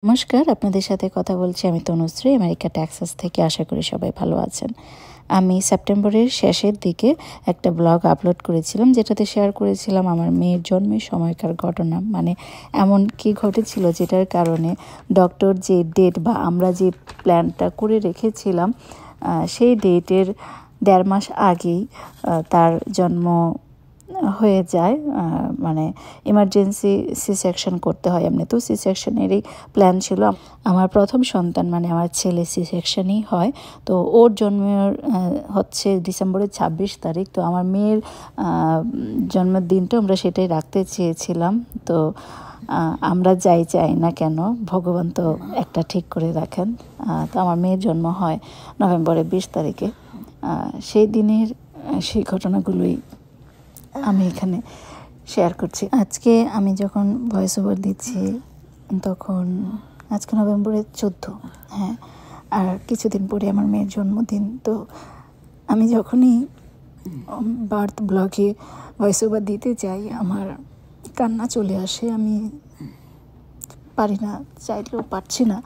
নমস্কার, আপনাদের সাথে কথা বলছি আমি তনুশ্রী, আমেরিকা টেক্সাস থেকে। আশা করি সবাই ভালো আছেন। আমি সেপ্টেম্বরের শেষের দিকে একটা ব্লগ আপলোড করেছিলাম, যেটাতে শেয়ার করেছিলাম আমার মেয়ের জন্মের সময়কার ঘটনা। মানে এমন কি ঘটেছিল যেটার কারণে ডক্টর যে ডেট বা আমরা যে প্ল্যানটা করে রেখেছিলাম সেই ডেটের 1.5 মাস আগেই তার জন্ম হয়ে যায়। মানে ইমার্জেন্সি সি সেকশন করতে হয়। এমনি তো সি সেকশনেরই প্ল্যান ছিল। আমার প্রথম সন্তান মানে আমার ছেলে সি সেকশনই হয়। তো ওর জন্মের হচ্ছে ডিসেম্বরের 26 তারিখ। তো আমার মেয়ের জন্মদিনটা আমরা সেটাই রাখতে চেয়েছিলাম। তো আমরা যাই চাই না কেন, ভগবান তো একটা ঠিক করে রাখেন। তো আমার মেয়ের জন্ম হয় নভেম্বরের 20 তারিখে। সেই দিনের সেই ঘটনাগুলোই আমি এখানে শেয়ার করছি। আজকে আমি যখন ভয়েস ওভার দিচ্ছি তখন আজকে নভেম্বরের 14। হ্যাঁ, আর কিছুদিন পরে আমার মেয়ের জন্মদিন। তো আমি যখনই বার্থ ব্লগে ভয়েস ওভার দিতে যাই আমার কান্না চলে আসে। আমি পারি না, চাইলেও পারছি না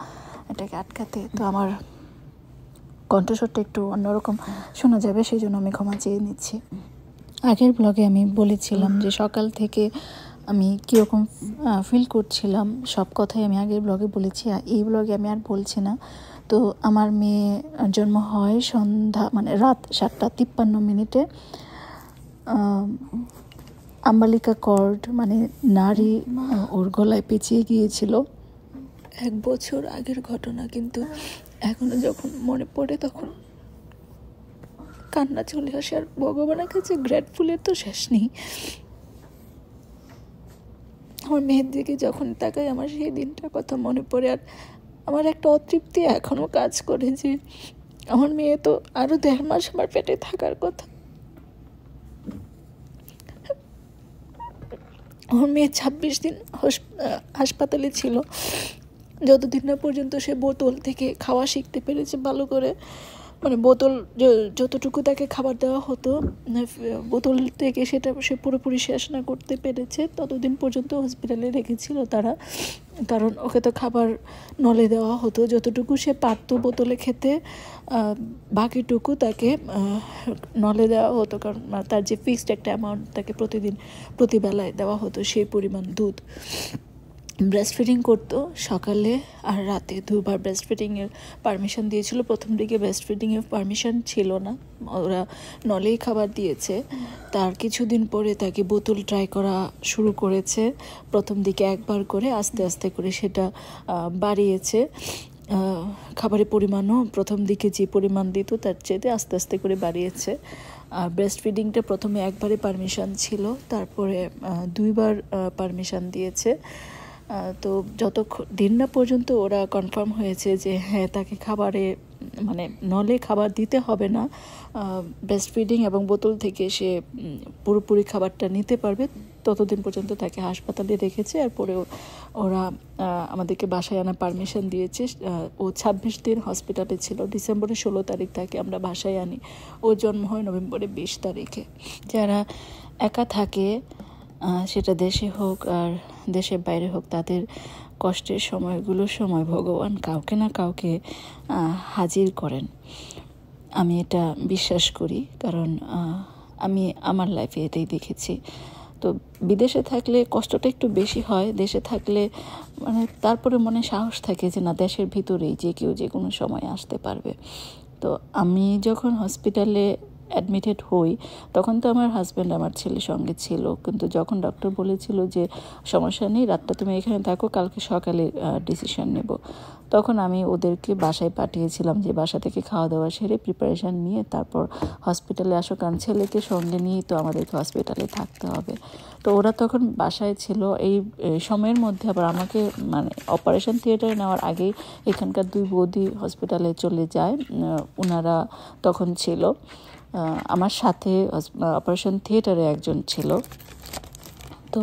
এটাকে আটকাতে। তো আমার কণ্ঠস্বরটা একটু অন্যরকম শোনা যাবে, সেই জন্য আমি ক্ষমা চেয়ে নিচ্ছি। আগের ব্লগে আমি বলেছিলাম যে সকাল থেকে আমি কীরকম ফিল করছিলাম, সব কথাই আমি আগের ব্লগে বলেছি। এই ব্লগে আমি আর বলছি না। তো আমার মেয়ে জন্ম হয় সন্ধ্যা মানে রাত 7:53 আম্বালিকা কর্ড মানে নারী ওর গলায় পেঁচিয়ে গিয়েছিল। 1 বছর আগের ঘটনা, কিন্তু এখনও যখন মনে পড়ে তখন কান্না চলে আসে। আর ভগবানের কাছে গ্রেটফুলের তো শেষ নেই। আমার মেয়ের দিকে যখন তাকাই আমার সেই দিনটার কথা মনে পড়ে। আর আমার একটা অতৃপ্তি এখনও কাজ করে যে আমার মেয়ে তো আরও 1.5 মাস আমার পেটে থাকার কথা। আমার মেয়ে 26 দিন হাসপাতালে ছিল, যতদিন না পর্যন্ত সে বোতল থেকে খাওয়া শিখতে পেরেছে ভালো করে। মানে বোতল যতটুকু তাকে খাবার দেওয়া হতো বোতল থেকে সেটা সে পুরোপুরি শেষ না করতে পেরেছে ততদিন পর্যন্ত হসপিটালে রেখেছিল তারা। কারণ ওকে তো খাবার নলে দেওয়া হতো, যতটুকু সে পারত বোতলে খেতে বাকিটুকু তাকে নলে দেওয়া হতো। কারণ তার যে ফিক্সড একটা অ্যামাউন্ট তাকে প্রতিবেলায় দেওয়া হতো সেই পরিমাণ দুধ। ব্রেস্ট ফিডিং করতো সকালে আর রাতে 2 বার ব্রেস্ট ফিডিংয়ের পারমিশন দিয়েছিল। প্রথম দিকে ব্রেস্ট ফিডিংয়ের পারমিশন ছিল না, ওরা নলেই খাবার দিয়েছে। তার কিছুদিন পরে তাকে বোতল ট্রাই করা শুরু করেছে। প্রথম দিকে 1 বার করে, আস্তে আস্তে করে সেটা বাড়িয়েছে। খাবারের পরিমাণও প্রথম দিকে যে পরিমাণ দিত তার চেয়ে আস্তে আস্তে করে বাড়িয়েছে। আর ব্রেস্ট ফিডিংটা প্রথমে 1 বারে পারমিশন ছিল, তারপরে 2 বার পারমিশন দিয়েছে। তো দিন না পর্যন্ত ওরা কনফার্ম হয়েছে যে হ্যাঁ তাকে খাবারে মানে নলে খাবার দিতে হবে না, ব্রেস্ট ফিডিং এবং বোতল থেকে সে পুরোপুরি খাবারটা নিতে পারবে, ততদিন পর্যন্ত তাকে হাসপাতালে রেখেছে। আর পরে ওরা আমাদেরকে বাসায় আনা পারমিশন দিয়েছে। ও 26 দিন হসপিটালে ছিল। ডিসেম্বরের 16 তারিখ তাকে আমরা বাসায় আনি। ওর জন্ম হয় নভেম্বরের 20 তারিখে। যারা একা থাকে সেটা দেশে হোক আর দেশের বাইরে হোক, তাদের কষ্টের সময়গুলোর সময় ভগবান কাউকে না কাউকে হাজির করেন। আমি এটা বিশ্বাস করি, কারণ আমি আমার লাইফে এটাই দেখেছি। তো বিদেশে থাকলে কষ্টটা একটু বেশি হয়, দেশে থাকলে মানে তারপরে মনে সাহস থাকে যে না, দেশের ভিতরেই যে কেউ যে কোনো সময় আসতে পারবে। তো আমি যখন হসপিটালে অ্যাডমিটেড হই তখন তো আমার হাজব্যান্ড আমার ছেলের সঙ্গে ছিল, কিন্তু যখন ডক্টর বলেছিল যে সমস্যা নেই, রাতটা তুমি এখানে থাকো, কালকে সকালে ডিসিশন নেব, তখন আমি ওদেরকে বাসায় পাঠিয়েছিলাম যে বাসা থেকে খাওয়া দাওয়া সেরে প্রিপারেশান নিয়ে তারপর হসপিটালে আসো, কারণ ছেলেকে সঙ্গে নিয়েই তো আমাদেরকে হসপিটালে থাকতে হবে। তো ওরা তখন বাসায় ছিল। এই সময়ের মধ্যে আবার আমাকে মানে অপারেশন থিয়েটারে নেওয়ার আগেই এখানকার 2 বৌদি হসপিটালে চলে যায়, ওনারা তখন ছিল। আমার সাথে অপারেশন থিয়েটারে একজন ছিল। তো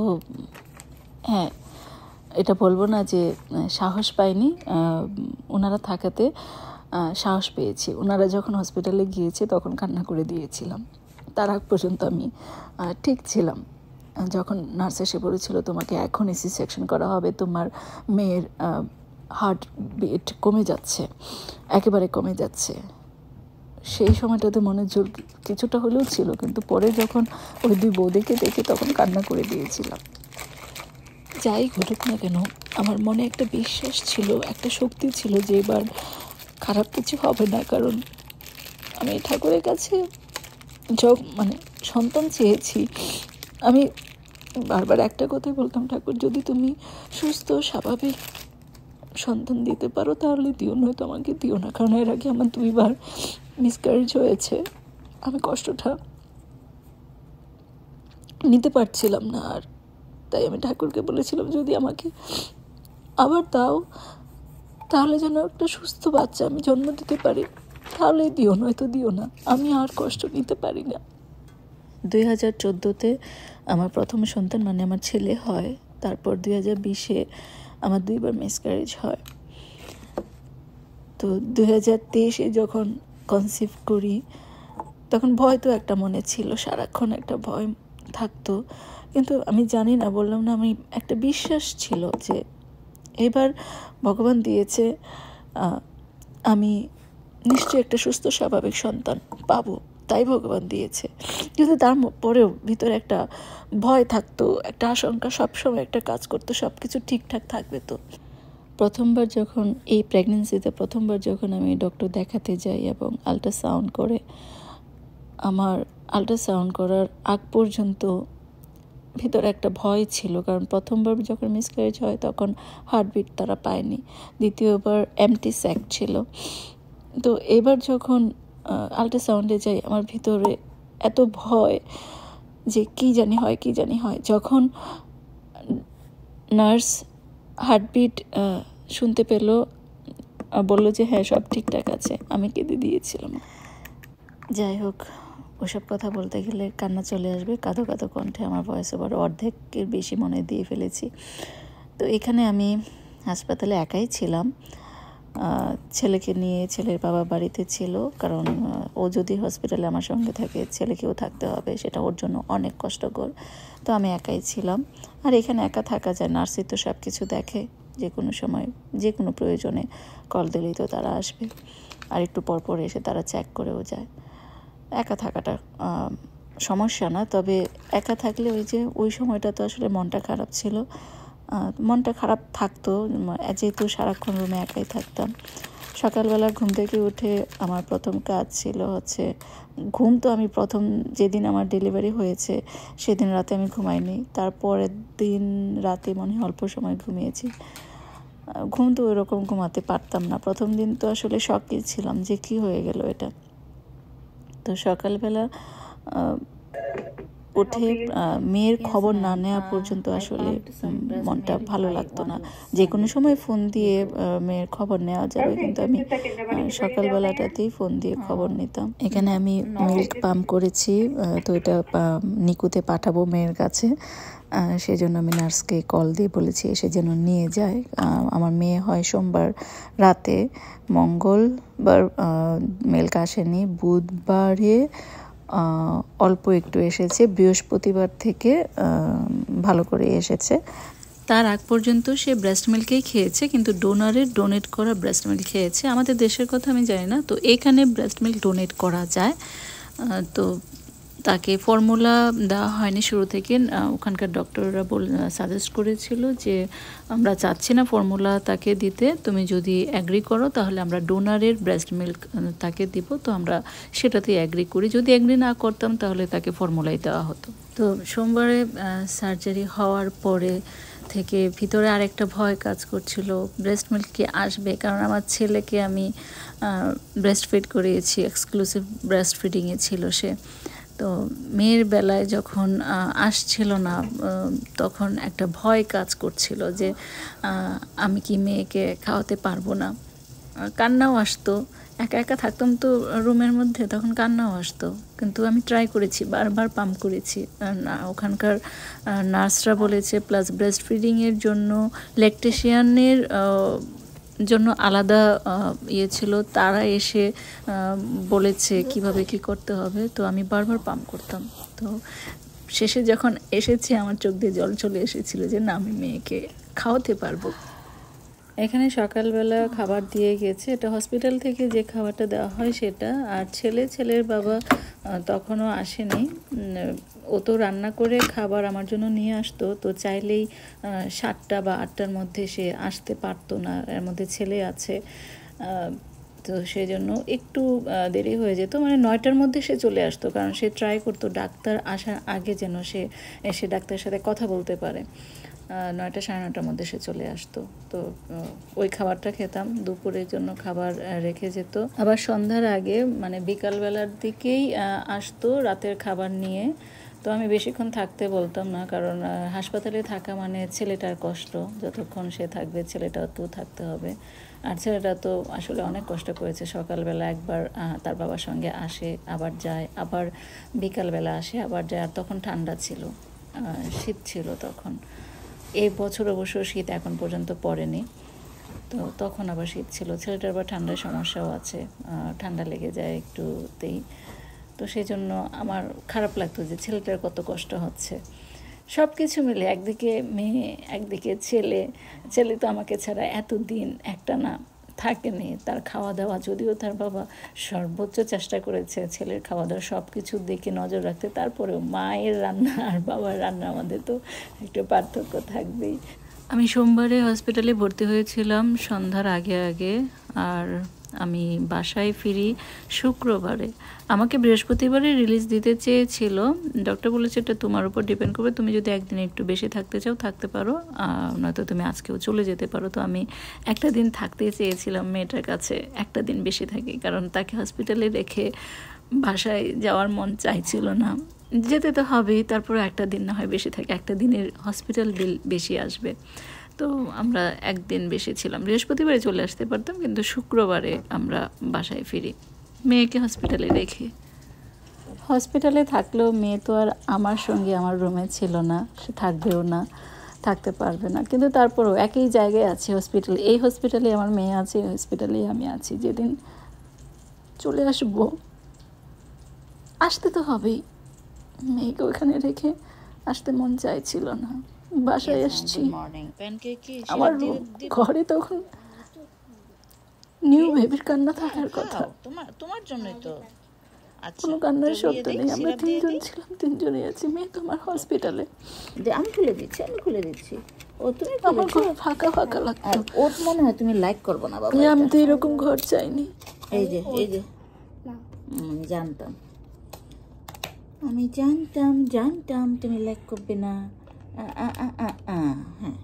হ্যাঁ, এটা বলবো না যে সাহস পাইনি, ওনারা থাকাতে সাহস পেয়েছি। ওনারা যখন হসপিটালে গিয়েছে তখন কান্না করে দিয়েছিলাম। তার আগ পর্যন্ত আমি ঠিক ছিলাম। যখন নার্স এসে বলেছিল তোমাকে এখনই সি সেকশন করা হবে, তোমার মেয়ের হার্ট বিট কমে যাচ্ছে, একেবারে কমে যাচ্ছে। সেই সময়টাতে মনে জোর কিছুটা হলেও ছিল, কিন্তু পরে যখন ওই দুই বৌদিকে দেখে তখন কান্না করে দিয়েছিলাম। যাই ঘটুক না কেন, আমার মনে একটা বিশ্বাস ছিল, একটা শক্তি ছিল যে এবার খারাপ কিছু হবে না, কারণ আমি ঠাকুরের কাছে মানে সন্তান চেয়েছি। আমি বারবার একটা কথাই বলতাম, ঠাকুর যদি তুমি সুস্থ স্বাভাবিক সন্তান দিতে পারো তাহলে দিও, নয়তো আমাকে দিও না, কারণ এর আগে আমার 2বার মিসক্যারেজ হয়েছে। আমি কষ্টটা নিতে পারছিলাম না, আর তাই আমি ঠাকুরকে বলেছিলাম যদি আমাকে আবার দাও তাহলে যেন একটা সুস্থ বাচ্চা আমি জন্ম দিতে পারি, তাহলে দিও, নয়তো দিও না, আমি আর কষ্ট নিতে পারি না। 2014-তে আমার প্রথম সন্তান মানে আমার ছেলে হয়, তারপর 2020-এ আমার 2বার মিসক্যারেজ হয়। তো 2023-এ যখন কনসিভ করি তখন ভয় তো একটা মনে ছিল, সারাক্ষণ একটা ভয় থাকতো, কিন্তু আমি জানি না, বললাম না, আমি একটা বিশ্বাস ছিল যে এবার ভগবান দিয়েছে, আমি নিশ্চয়ই একটা সুস্থ স্বাভাবিক সন্তান পাবো, তাই ভগবান দিয়েছে। কিন্তু তার পরেও ভিতরে একটা ভয় থাকতো, একটা আশঙ্কা সবসময় একটা কাজ করতো, সব কিছু ঠিকঠাক থাকবে তো। প্রথমবার যখন এই প্রেগনেন্সিতে প্রথমবার যখন আমি ডক্টর দেখাতে যাই এবং আল্ট্রাসাউন্ড করে, আমার আল্ট্রাসাউন্ড করার আগ পর্যন্ত ভিতরে একটা ভয় ছিল, কারণ প্রথমবার যখন মিসক্যারেজ হয় তখন হার্টবিট তারা পায়নি, দ্বিতীয়বার এমটি স্যাক ছিল। তো এবার যখন আল্ট্রাসাউন্ডে যাই আমার ভিতরে এত ভয় যে কি জানি হয়। যখন নার্স হার্টবিট শুনতে পেল, বলল যে হ্যাঁ সব ঠিকঠাক আছে, আমি কেঁদে দিয়েছিলাম। যাই হোক, ওসব কথা বলতে গেলে কান্না চলে আসবে, কাঁদো কাঁদো কণ্ঠে আমার ভয়েস ওভার অর্ধেকের বেশি মনে দিয়ে ফেলেছি। তো এখানে আমি হাসপাতালে একাই ছিলাম, ছেলেকে নিয়ে। ছেলের বাবা বাড়িতে ছিল, কারণ ও যদি হসপিটালে আমার সঙ্গে থাকে ছেলেকেও থাকতে হবে, সেটা ওর জন্য অনেক কষ্টকর। তো আমি একাই ছিলাম, আর এখানে একা থাকা যায়, নার্সই তো সব কিছু দেখে, যে কোনো সময় যে কোনো প্রয়োজনে কল দিলেই তো তারা আসবে, আর একটু পরপর এসে তারা চেক করেও যায়। একা থাকাটা সমস্যা না, তবে একা থাকলে ওই সময়টা তো আসলে মনটা খারাপ ছিল, মনটা খারাপ থাকতো, যেহেতু সারাক্ষণ রুমে একাই থাকতাম। সকালবেলা ঘুম থেকে উঠে আমার প্রথম কাজ ছিল হচ্ছে ঘুম। তো আমি প্রথম যেদিন আমার ডেলিভারি হয়েছে সেদিন রাতে আমি ঘুমাইনি, তারপরের দিন রাতে মনে হয় অল্প সময় ঘুমিয়েছি। ঘুম তো ওইরকম ঘুমাতে পারতাম না, প্রথম দিন তো আসলে শকই ছিলাম যে কি হয়ে গেল এটা। তো সকালবেলা উঠে মেয়ের খবর না নেওয়া পর্যন্ত আসলে মনটা ভালো লাগতো না। যে কোনো সময় ফোন দিয়ে মেয়ের খবর নেওয়া যাবে, কিন্তু আমি সকালবেলাটাতেই ফোন দিয়ে খবর নিতাম। এখানে আমি মিল্ক পাম্প করেছি, তো এটা নিকুতে পাঠাবো মেয়ের কাছে, সেজন্য আমি নার্সকে কল দিয়ে বলেছি এসে যেন নিয়ে যায়। আমার মেয়ে হয় সোমবার রাতে, মঙ্গলবার মিল্ক আসেনি, বুধবারে অল্প একটু এসেছে, বৃহস্পতিবার থেকে ভালো করে এসেছে। তার আগ পর্যন্ত সে ব্রেস্ট মিল্কেই খেয়েছে, কিন্তু ডোনেট করা ব্রেস্ট মিল্ক খেয়েছে। আমাদের দেশের কথা আমি জানি না, তো এখানে ব্রেস্ট মিল্ক ডোনেট করা যায়। তো তাকে ফর্মুলা দেওয়া হয়নি শুরু থেকে, ওখানকার ডক্টররা সাজেস্ট করেছিল যে আমরা চাচ্ছি না ফর্মুলা তাকে দিতে, তুমি যদি অ্যাগ্রি করো তাহলে আমরা ডোনারের ব্রেস্ট মিল্ক তাকে দিব। তো আমরা সেটাতেই অ্যাগ্রি করি, যদি অ্যাগ্রি না করতাম তাহলে তাকে ফর্মুলাই দেওয়া হতো। তো সোমবারে সার্জারি হওয়ার পরে থেকে ভিতরে আরেকটা ভয় কাজ করছিল, ব্রেস্ট মিল্ক কি আসবে, কারণ আমার ছেলেকে আমি ব্রেস্ট ফিড করিয়েছি, এক্সক্লুসিভ ব্রেস্ট ফিডিংয়ে ছিল সে। তো মেয়ের বেলায় যখন আসছিল না তখন একটা ভয় কাজ করছিল যে আমি কি মেয়েকে খাওয়াতে পারবো না। কান্নাও আসতো, একা একা থাকতাম তো রুমের মধ্যে, তখন কান্নাও আসতো, কিন্তু আমি ট্রাই করেছি, বারবার পাম্প করেছি। ওখানকার নার্সরা বলেছে, প্লাস ব্রেস্ট ফিডিংয়ের জন্য ল্যাকটেশিয়ানের জন্য আলাদা ছিল, তারা এসে বলেছে কিভাবে কি করতে হবে। তো আমি বারবার পাম্প করতাম। তো শেষে যখন এসেছে আমার চোখ দিয়ে জল চলে এসেছিল যে না, আমি মেয়েকে খাওয়াতে পারবো। এখানে সকালবেলা খাবার দিয়ে গেছে, এটা হসপিটাল থেকে যে খাবারটা দেওয়া হয় সেটা। আর ছেলের বাবা তখনও আসেনি। ও তো রান্না করে খাবার আমার জন্য নিয়ে আসতো, তো চাইলেই 7টা বা 8টার মধ্যে সে আসতে পারতো না, এর মধ্যে ছেলে আছে। তো সেই জন্য একটু দেরি হয়ে যেত, মানে 9টার মধ্যে সে চলে আসতো, কারণ সে ট্রাই করতো ডাক্তার আসার আগে যেন সে এসে ডাক্তারের সাথে কথা বলতে পারে। 9টা সাড়ে 9টার মধ্যে সে চলে আসতো। তো ওই খাবারটা খেতাম, দুপুরের জন্য খাবার রেখে যেত। আবার সন্ধ্যার আগে মানে বিকালবেলার দিকেই আসতো রাতের খাবার নিয়ে। তো আমি বেশিক্ষণ থাকতে বলতাম না, কারণ হাসপাতালে থাকা মানে ছেলেটার কষ্ট, যতক্ষণ সে থাকবে ছেলেটাও তো থাকতে হবে। আর ছেলেটা তো আসলে অনেক কষ্ট করেছে, সকালবেলা একবার তার বাবার সঙ্গে আসে, আবার যায়, আবার বিকালবেলা আসে, আবার যায়। আর তখন ঠান্ডা ছিল, শীত ছিল তখন। এই বছর অবশ্য শীত এখন পর্যন্ত পড়েনি, তো তখন আবার শীত ছিল। ছেলেটার আবার ঠান্ডার সমস্যাও আছে, ঠান্ডা লেগে যায় একটুতেই। তো সেই জন্য আমার খারাপ লাগতো যে ছেলেটার কত কষ্ট হচ্ছে। সব কিছু মিলে, একদিকে মেয়ে, একদিকে ছেলে তো আমাকে ছাড়া এতদিন একটা না থাকেনি। তার খাওয়া দাওয়া, যদিও তার বাবা সর্বোচ্চ চেষ্টা করেছে ছেলের খাওয়া দাওয়া সব কিছুর দিকে নজর রাখতে, তারপরেও মায়ের রান্না আর বাবার রান্না আমাদের তো একটু পার্থক্য থাকবেই। আমি সোমবারে হসপিটালে ভর্তি হয়েছিলাম সন্ধ্যার আগে, আর আমি বাসায় ফিরি শুক্রবারে। আমাকে বৃহস্পতিবারে রিলিজ দিতে চেয়েছিল, ডক্টর বলেছে এটা তোমার উপর ডিপেন্ড করবে, তুমি যদি একদিন একটু বেশি থাকতে চাও থাকতে পারো, নয়তো তুমি আজকেও চলে যেতে পারো। তো আমি একটা দিন থাকতে চেয়েছিলাম মেয়েটার কাছে, একটা দিন বেশি থাকি, কারণ তাকে হসপিটালে রেখে বাসায় যাওয়ার মন চাইছিল না। যেতে তো হবেই, তারপরে একটা দিন না হয় বেশি থাকে, একটা দিনের হসপিটাল বিল বেশি আসবে। তো আমরা একদিন বেশি ছিলাম, বৃহস্পতিবারে চলে আসতে পারতাম, কিন্তু শুক্রবারে আমরা বাসায় ফিরি মেয়েকে হসপিটালে রেখে। হসপিটালে থাকলেও মেয়ে তো আর আমার সঙ্গে আমার রুমে ছিল না, সে থাকবেও না, থাকতে পারবে না। কিন্তু তারপরেও একই জায়গায় আছি হসপিটালে, এই হসপিটালে আমার মেয়ে আছে, এই হসপিটালেই আমি আছি। যেদিন চলে আসবো, আসতে তো হবেই, মেয়েকে ওখানে রেখে আসতে মন চাইছিল না। বাসায় এসছি, আমার ঘরে তখন নিউ বেবির কান্না থাকার কথা, তোমার জন্যই তো। কোনো কান্নার শব্দ নেই। আমরা 3জন ছিলাম, 3জনই আছি, মেয়ে তোমার হসপিটালে। আমি খুলে দিচ্ছি। ও তুমি আমার ঘর ফাঁকা ফাঁকা লাগতো। ওর মনে হয় তুমি লাইক করবো না বাবা। আমি তো এরকম ঘর চাইনি। এই যে জানতাম, আমি জানতাম তুমি লাইক করবে না। হ্যাঁ,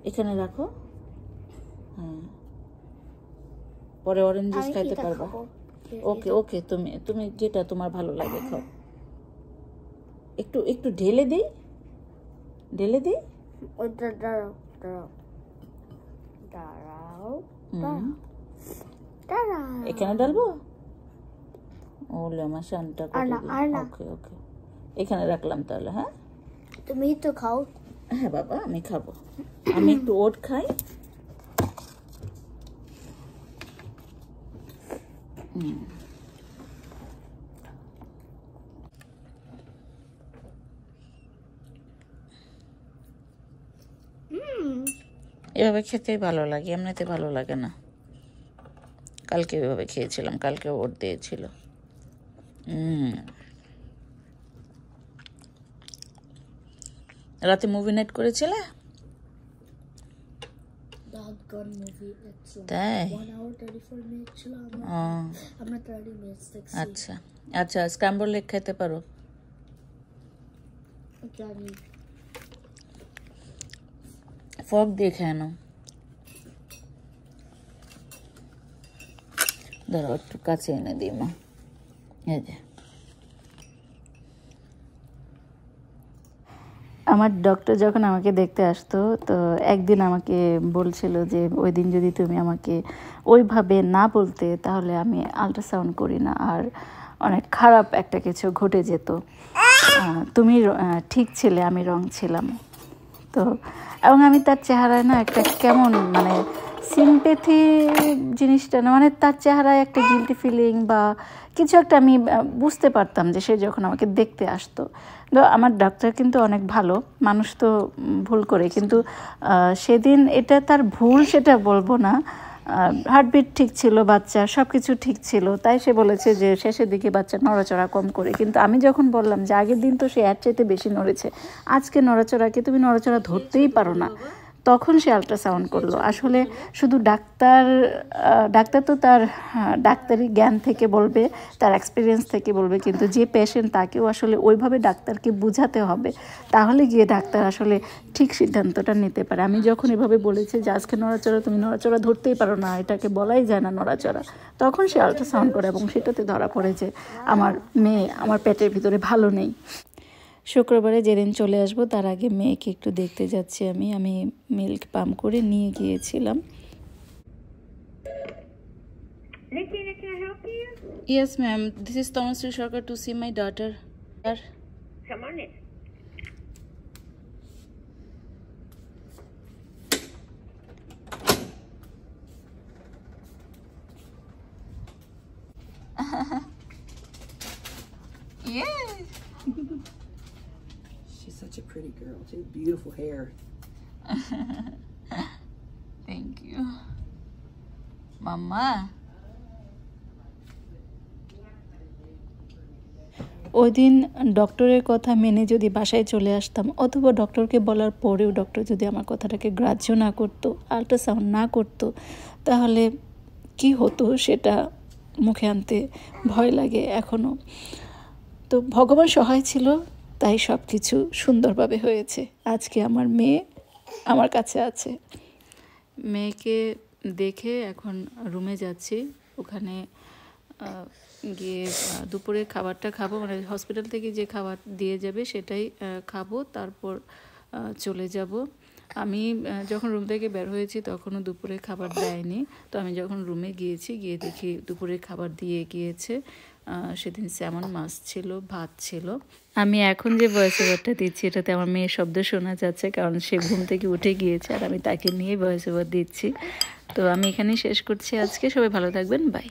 এখানে রাখো। হ্যাঁ, পরে অরেঞ্জ জুস খাইতে পারবা। ওকে, তুমি যেটা তোমার ভালো লাগে খাও। একটু ঢেলে দেই। এখানে ডালবো। ওলে আমার শানটা ওকে, এখানে রাখলাম তাহলে। হ্যাঁ, তুমি তো খাও। হ্যাঁ বাবা, আমি খাবো। আমি একটু ওট খাই। এভাবে খেতেই ভালো লাগে, এমনিতে ভালো লাগে না। কালকে এভাবে খেয়েছিলাম, কালকে ওট দিয়েছিল। রাতে মুভি নাইট করেছিলে? তাই? আচ্ছা, স্ক্র্যাম্বল এগ খেতে পারো। ফর্ক দিয়ে খেয়ে নাও। ধরো একটু কাছে এনে দিই মা। এই যে আমার ডক্টর যখন আমাকে দেখতে আসতো, তো একদিন আমাকে বলছিল যে ওই দিন যদি তুমি আমাকে ওইভাবে না বলতে, তাহলে আমি আল্ট্রাসাউন্ড করি না, আর অনেক খারাপ একটা কিছু ঘটে যেত। তুমি ঠিক ছিলে, আমি রং ছিলাম। তো এবং আমি তার চেহারায় না একটা কেমন মানে সিম্প্যাথি জিনিসটা না, মানে তার চেহারায় একটা গিল্টি ফিলিং বা কিছু একটা আমি বুঝতে পারতাম যে সে যখন আমাকে দেখতে আসতো। তো আমার ডাক্তার কিন্তু অনেক ভালো মানুষ, তো ভুল করে, কিন্তু সেদিন এটা তার ভুল সেটা বলবো না, হার্টবিট ঠিক ছিল বাচ্চার, সব কিছু ঠিক ছিল, তাই সে বলেছে যে শেষের দিকে বাচ্চা নড়াচড়া কম করে। কিন্তু আমি যখন বললাম যে আগের দিন তো সে এর চাইতে বেশি নড়েছে, আজকে নড়াচড়াকে তুমি নড়াচড়া ধরতেই পারো না, তখন সে আল্ট্রাসাউন্ড করলো। আসলে শুধু ডাক্তার তো তার ডাক্তারি জ্ঞান থেকে বলবে, তার এক্সপিরিয়েন্স থেকে বলবে, কিন্তু যে পেশেন্ট তাকেও আসলে ওইভাবে ডাক্তারকে বুঝাতে হবে, তাহলে গিয়ে ডাক্তার আসলে ঠিক সিদ্ধান্তটা নিতে পারে। আমি যখন এভাবে বলেছি যে আজকে নড়াচড়া তুমি নড়াচড়া ধরতেই পারো না, এটাকে বলাই যায় না নড়াচড়া, তখন সে আল্ট্রাসাউন্ড করে এবং সেটাতে ধরা পড়ে যে আমার মেয়ে আমার পেটের ভিতরে ভালো নেই। শুক্রবারে যেদিন চলে আসবো তার আগে মেয়েকে একটু দেখতে যাচ্ছি। আমি মিল্ক পাম্প করে নিয়ে গিয়েছিলাম। Nikita, can I help you? Yes, ma'am. This is Tanushree Sarkar to see my daughter. Come on in. Yeah. She's such a pretty girl, too. Beautiful hair. Thank you. Mama. ওই দিন ডক্টরের কথা মেনে যদি বাসায় চলে আসতাম, অথবা ডক্টরকে বলার পরেও ডক্টর যদি আমার কথাটাকে গ্রাহ্য না করতো, আল্ট্রাসাউন্ড না করতো, তাহলে কি হতো সেটা মুখে আনতে ভয় লাগে এখনও। তো ভগবান সহায় ছিল, তাই সব কিছু সুন্দরভাবে হয়েছে। আজকে আমার মেয়ে আমার কাছে আছে। মেয়েকে দেখে এখন রুমে যাচ্ছি, ওখানে গিয়ে দুপুরের খাবারটা খাবো, মানে হসপিটাল থেকে যে খাবার দিয়ে যাবে সেটাই খাবো, তারপর চলে যাব। আমি যখন রুম থেকে বের হয়েছি তখনও দুপুরে খাবার দেয়নি, তো আমি যখন রুমে গিয়েছি গিয়ে দেখি দুপুরে খাবার দিয়ে গিয়েছে। সেদিন স্যামন মাছ ছিল, ভাত ছিল। আমি এখন যে ভয়েস ওভারটা দিচ্ছি এটাতে আমার মেয়ের শব্দ শোনা যাচ্ছে, কারণ সে ঘুম থেকে উঠে গিয়েছে আর আমি তাকে নিয়ে ভয়েস ওভার দিচ্ছি। তো আমি এখানেই শেষ করছি আজকে। সবাই ভালো থাকবেন, বাই।